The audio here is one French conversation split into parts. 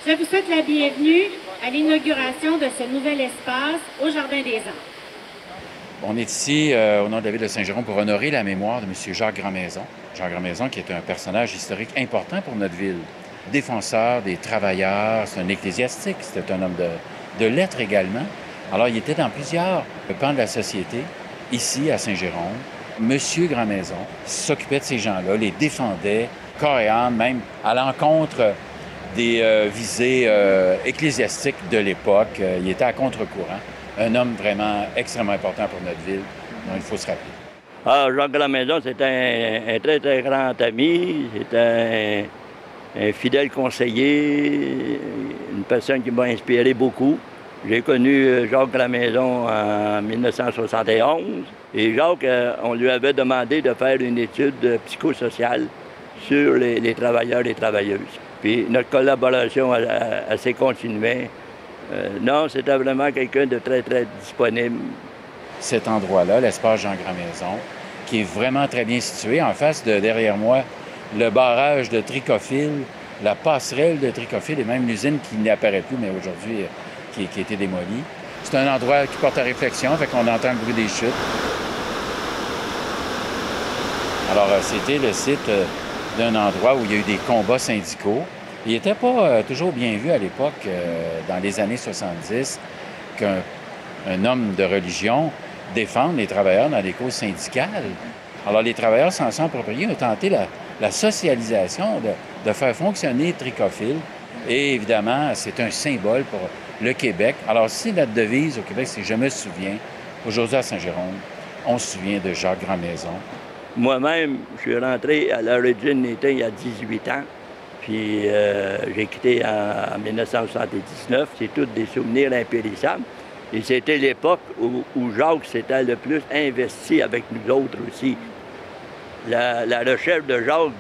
Je vous souhaite la bienvenue à l'inauguration de ce nouvel espace au Jardin des Arts. On est ici au nom de la ville de Saint-Jérôme pour honorer la mémoire de M. Jacques Grandmaison. Jacques Grandmaison qui est un personnage historique important pour notre ville. Défenseur des travailleurs, c'est un ecclésiastique, c'était un homme de lettres également. Alors il était dans plusieurs pans de la société, ici à Saint-Jérôme. M. Grandmaison s'occupait de ces gens-là, les défendait corps et âme, même à l'encontre des visées ecclésiastiques de l'époque. Il était à contre-courant. Un homme vraiment extrêmement important pour notre ville, dont il faut se rappeler. Ah, Jacques Grandmaison, c'est un très, très grand ami. C'est un fidèle conseiller, une personne qui m'a inspiré beaucoup. J'ai connu Jacques Grandmaison en 1971. Et Jacques, on lui avait demandé de faire une étude psychosociale sur les travailleurs et les travailleuses. Puis notre collaboration s'est continuée. Non, c'était vraiment quelqu'un de très, très disponible. Cet endroit-là, l'espace Jean Grandmaison, qui est vraiment très bien situé, en face de derrière moi, le barrage de Tricofil, la passerelle de Tricofil et même l'usine qui n'apparaît plus, mais aujourd'hui qui a été démolie. C'est un endroit qui porte à réflexion, fait qu'on entend le bruit des chutes. Alors, c'était le site d'un endroit où il y a eu des combats syndicaux. Il n'était pas toujours bien vu à l'époque, dans les années 70, qu'un homme de religion défende les travailleurs dans des causes syndicales. Alors, les travailleurs s'en sont appropriés, ont tenté la socialisation, de faire fonctionner Tricofil. Et évidemment, c'est un symbole pour le Québec. Alors, si notre devise au Québec, c'est « Je me souviens », aujourd'hui à Saint-Jérôme, on se souvient de Jacques Grandmaison. Moi-même, je suis rentré à l'origine était il y a 18 ans. Puis j'ai quitté en 1979. C'est tous des souvenirs impérissables. Et c'était l'époque où Jacques s'était le plus investi avec nous autres aussi. La recherche de Jacques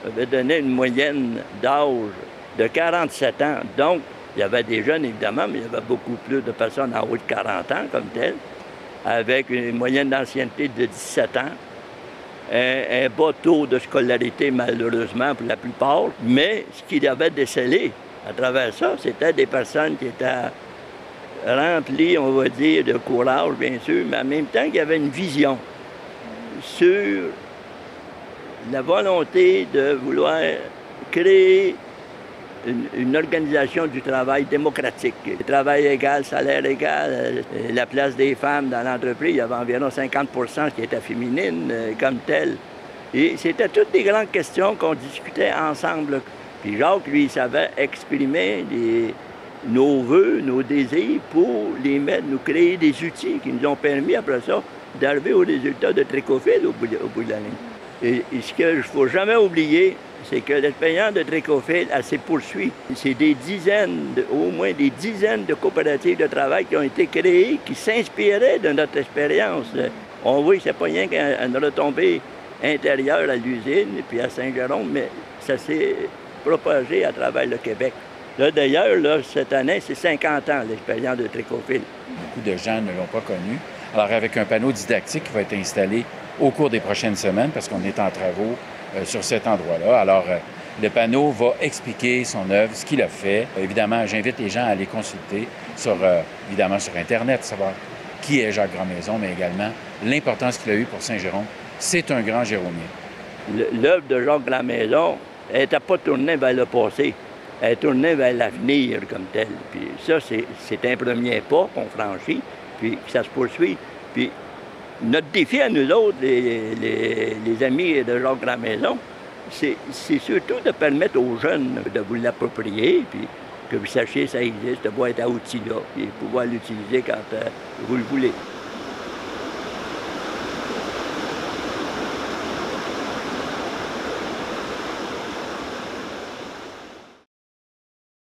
avait donné une moyenne d'âge de 47 ans. Donc, il y avait des jeunes, évidemment, mais il y avait beaucoup plus de personnes en haut de 40 ans, comme tel, avec une moyenne d'ancienneté de 17 ans. Un bas taux de scolarité, malheureusement, pour la plupart. Mais ce qu'il avait décelé à travers ça, c'était des personnes qui étaient remplies, on va dire, de courage, bien sûr, mais en même temps, qui avaient une vision sur la volonté de vouloir créer une organisation du travail démocratique. Travail égal, salaire égal, la place des femmes dans l'entreprise, il y avait environ 50 qui étaient féminines comme telles. Et c'était toutes des grandes questions qu'on discutait ensemble. Puis Jacques, lui, il savait exprimer nos vœux, nos désirs pour les mettre, nous créer des outils qui nous ont permis, après ça, d'arriver au résultat de Tricofil au bout de la ligne. Et ce qu'il ne faut jamais oublier, c'est que l'expérience de Tricofil, elle s'est poursuivie. C'est au moins des dizaines de coopératives de travail qui ont été créées, qui s'inspiraient de notre expérience. On voit que ce n'est pas rien qu'une retombée intérieure à l'usine, puis à Saint-Jérôme, mais ça s'est propagé à travers le Québec. Là, d'ailleurs, cette année, c'est 50 ans, l'expérience de Tricofil. Beaucoup de gens ne l'ont pas connu. Alors, avec un panneau didactique qui va être installé au cours des prochaines semaines, parce qu'on est en travaux sur cet endroit-là. Alors, le panneau va expliquer son œuvre, ce qu'il a fait. Évidemment, j'invite les gens à aller consulter évidemment sur Internet, savoir qui est Jacques Grandmaison, mais également l'importance qu'il a eue pour Saint-Jérôme. C'est un grand Jérômien. L'œuvre de Jacques Grandmaison n'était pas tournée vers le passé, elle est tournée vers l'avenir comme tel. Puis ça, c'est un premier pas qu'on franchit, puis ça se poursuit. Puis notre défi à nous autres, les amis de Jacques Grandmaison, c'est surtout de permettre aux jeunes de vous l'approprier, puis que vous sachiez que ça existe, de pouvoir être à outils là, puis pouvoir l'utiliser quand vous le voulez.